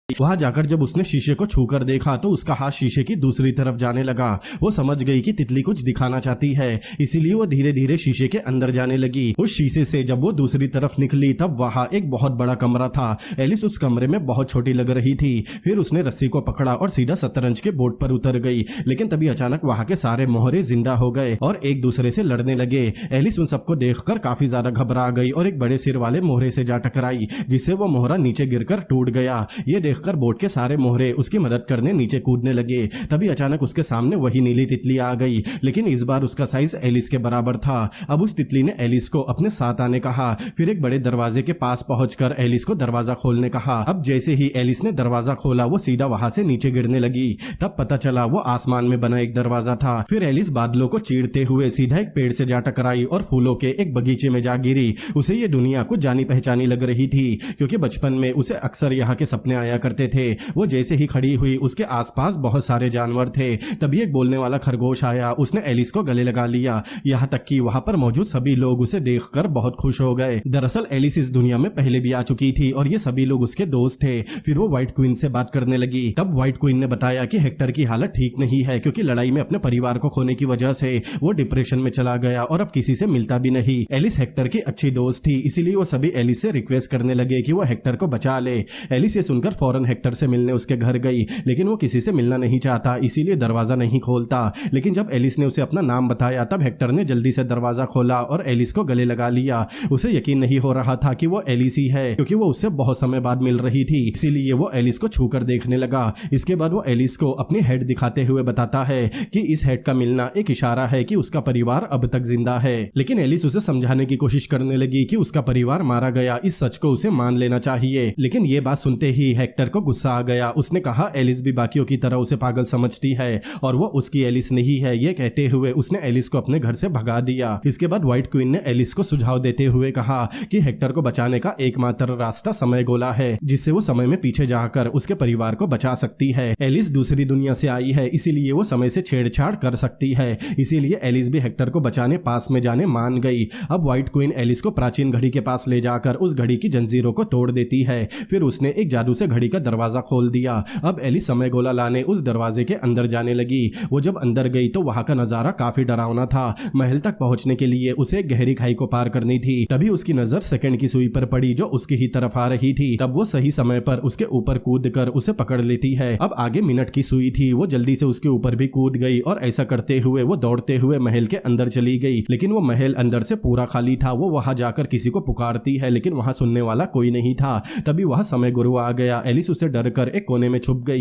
वहां जाकर जब उसने शीशे को छूकर देखा तो उसका हाथ शीशे की दूसरी तरफ जाने लगा। वो समझ गई कि तितली कुछ दिखाना चाहती है, इसीलिए वो धीरे धीरे शीशे के अंदर जाने लगी। उस शीशे से जब वो दूसरी तरफ निकली तब वहां एक बहुत बड़ा कमरा था। एलिस उस कमरे में बहुत छोटी लग रही थी। फिर उसने रस्सी को पकड़ा और सीधा शतरंज के बोर्ड पर उतर गई। लेकिन तभी अचानक वहां के सारे मोहरे जिंदा हो गए और एक दूसरे से लड़ने लगे। एलिस उन सबको देखकर काफी ज्यादा घबरा गई और एक बड़े सिर वाले मोहरे से जा टकराई, जिससे वो मोहरा नीचे गिरकर टूट गया। ये देखकर बोट के सारे मोहरे उसकी मदद करने नीचे कूदने लगे। तभी अचानक उसके सामने वही नीली तितली आ गई, लेकिन इस बार उसका साइज एलिस के बराबर था। अब उस तितली ने एलिस को अपने साथ आने कहा। फिर एक बड़े दरवाजे के पास पहुंचकर एलिस को दरवाजा खोलने कहा। अब जैसे ही एलिस ने दरवाजा खोला वो सीधा वहां से नीचे गिरने लगी। तब पता चला वो आसमान में बना एक दरवाजा था। फिर एलिस बादलों को चीरते हुए सीधा एक पेड़ से जा टकराई और फूलों के एक बगीचे में जा गिरी। उसे ये दुनिया कुछ जानी पहचानी लग रही थी, क्योंकि बचपन में उसे अक्सर यहाँ के सपने आया करते थे। वो जैसे ही खड़ी हुई उसके आसपास बहुत सारे जानवर थे। तभी एक बोलने वाला खरगोश आया। उसने एलिस को गले लगा लिया। यहाँ तक कि वहां पर मौजूद सभी लोग उसे देखकर बहुत खुश हो गए। दरअसल एलिस इस दुनिया में पहले भी आ चुकी थी और ये सभी लोग उसके दोस्त थे। फिर वो व्हाइट क्वीन से बात करने लगी। तब व्हाइट क्वीन ने बताया कि हेक्टर की हालत ठीक नहीं है, क्योंकि लड़ाई में अपने परिवार को खोने की वजह से वो डिप्रेशन में चला गया और अब किसी से मिलता भी नहीं। एलिस हेक्टर की अच्छी दोस्त थी, इसीलिए वो सभी एलिस से रिक्वेस्ट करने लगे कि वो हेक्टर को बचा ले। एलिस ये सुनकर फौरन हेक्टर से मिलने उसके घर गई, लेकिन वो किसी से मिलना नहीं चाहता, इसीलिए दरवाजा नहीं खोलता। लेकिन जब एलिस ने उसे अपना नाम बताया तब हेक्टर ने जल्दी से दरवाजा खोला और एलिस को गले लगा लिया। उसे यकीन नहीं हो रहा था कि वो एलिस ही है, क्योंकि वो उससे बहुत समय बाद मिल रही थी, इसीलिए वो एलिस को छूकर देखने लगा। इसके बाद वो एलिस को अपनी हेड दिखाते हुए बताता है कि इस हेड का मिलना एक इशारा है कि उसका परिवार अब तक जिंदा है। लेकिन एलिस उसे समझाने की कोशिश करने लगी कि उसका परिवार मारा गया, इस सच को उसे मान लेना चाहिए। लेकिन ये बात सुनते ही हेक्टर को गुस्सा आ गया। उसने कहा एलिस भी बाकियों की तरह उसे पागल समझती है और वो उसकी एलिस नहीं है। ये कहते हुए उसने एलिस को अपने घर से भगा दिया। इसके बाद व्हाइट क्वीन ने एलिस को सुझाव देते हुए कहा कि हेक्टर को बचाने का एकमात्र रास्ता समय गोला है, जिससे वो समय में पीछे जाकर उसके परिवार को बचा सकती है। एलिस दूसरी दुनिया से आई है, इसीलिए वो समय से छेड़छाड़ कर सकती है। इसीलिए एलिस भी हेक्टर को बचाने पास में जाने मान गई। अब व्हाइट क्वीन एलिस को प्राचीन घड़ी के पास ले जाकर उस घड़ी की जंजीरों को तोड़ देती है। फिर उसने एक जादू से घड़ी का दरवाजा खोल दिया। अब एलिस समय गोला लाने उस दरवाजे के अंदर जाने लगी। वो जब अंदर गई तो वहां का नजारा काफी डरावना था। महल तक पहुंचने के लिए उसे गहरी खाई को पार करनी थी। तभी उसकी नजर सेकंड की सुई पर पड़ी जो उसकी ही तरफ आ रही थी। तब वो सही समय पर उसके ऊपर कूद कर उसे पकड़ लेती है। अब आगे मिनट की सुई थी। वो जल्दी से उसके ऊपर भी कूद गई और ऐसा करते हुए वो दौड़ते हुए महल के अंदर चली गई। लेकिन वो महल अंदर से पूरा खाली था। वो वहां जाकर किसी को पुकारती है, लेकिन वहां सुनने वाला कोई नहीं था। तभी वहां समय गुरु आ गया। एलिस उसे डर कर एक कोने में छुप गई।